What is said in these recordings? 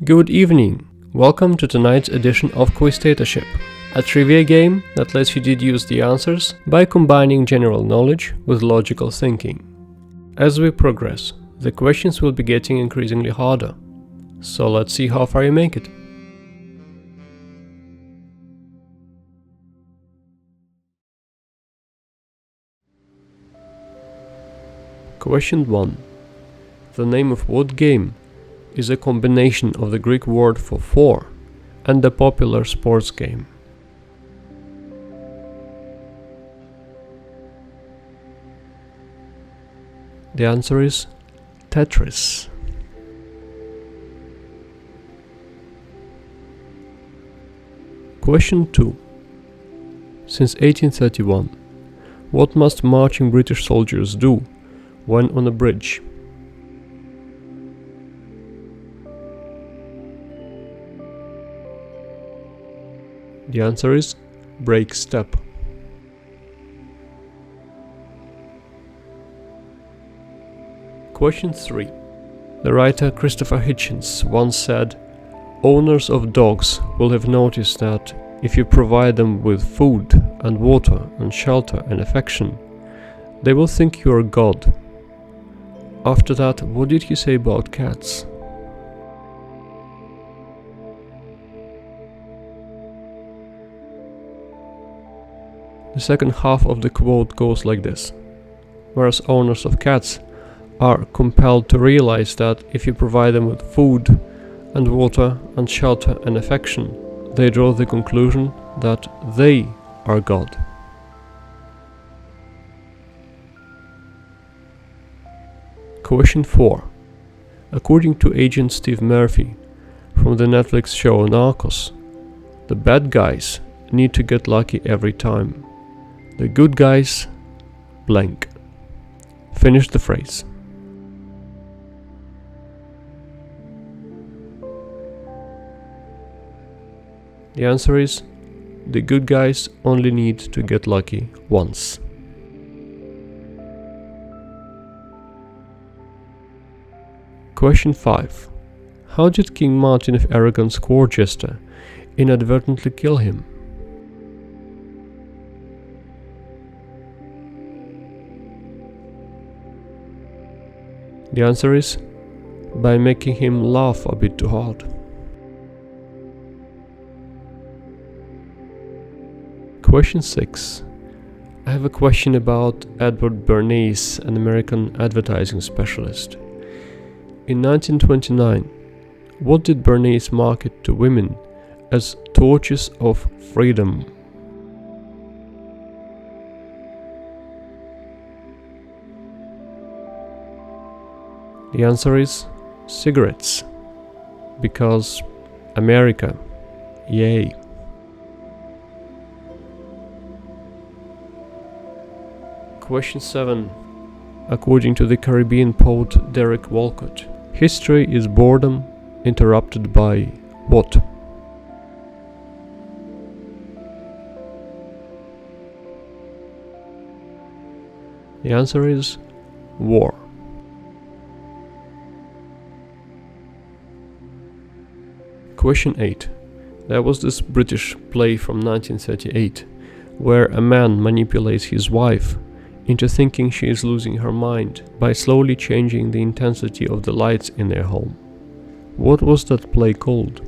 Good evening! Welcome to tonight's edition of Quiztatorship, a trivia game that lets you deduce the answers by combining general knowledge with logical thinking. As we progress, the questions will be getting increasingly harder, so let's see how far you make it. Question 1. The name of what game is a combination of the Greek word for four and a popular sports game? The answer is Tetris. Question 2. Since 1831, what must marching British soldiers do when on a bridge? The answer is break step. Question 3. The writer Christopher Hitchens once said, "Owners of dogs will have noticed that if you provide them with food and water and shelter and affection, they will think you are God." After that, what did he say about cats? The second half of the quote goes like this: whereas owners of cats are compelled to realize that if you provide them with food and water and shelter and affection, they draw the conclusion that they are God. Question 4. According to Agent Steve Murphy from the Netflix show Narcos, the bad guys need to get lucky every time. The good guys blank. Finish the phrase. The answer is, the good guys only need to get lucky once. Question 5. How did King Martin of Aragon's court jester inadvertently kill him? The answer is, by making him laugh a bit too hard. Question 6. I have a question about Edward Bernays, an American advertising specialist. In 1929, what did Bernays market to women as torches of freedom? The answer is cigarettes, because America, yay. Question 7. According to the Caribbean poet Derek Walcott, history is boredom interrupted by what? The answer is war. Question 8. There was this British play from 1938 where a man manipulates his wife into thinking she is losing her mind by slowly changing the intensity of the lights in their home. What was that play called?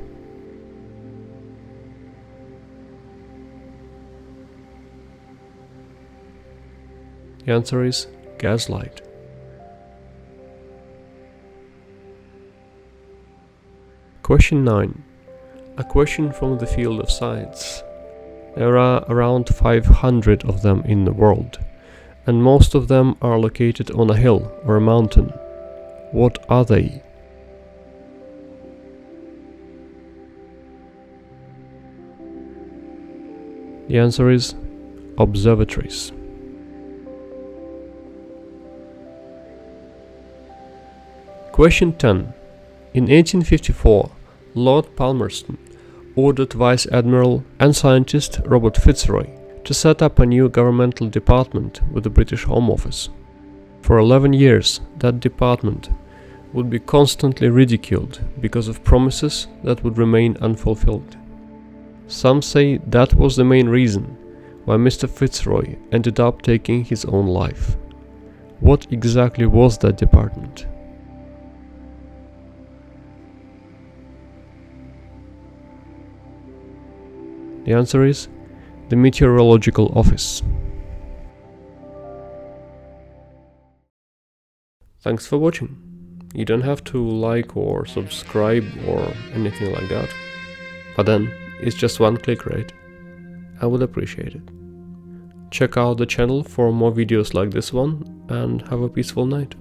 The answer is Gaslight. Question 9. A question from the field of science. There are around 500 of them in the world, and most of them are located on a hill or a mountain. What are they? The answer is observatories. Question 10. In 1854, Lord Palmerston ordered Vice-Admiral and scientist Robert Fitzroy to set up a new governmental department with the British Home Office. For 11 years, that department would be constantly ridiculed because of promises that would remain unfulfilled. Some say that was the main reason why Mr. Fitzroy ended up taking his own life. What exactly was that department? The answer is the Meteorological Office. Thanks for watching. You don't have to like or subscribe or anything like that. But then, it's just one click, right? I would appreciate it. Check out the channel for more videos like this one and have a peaceful night.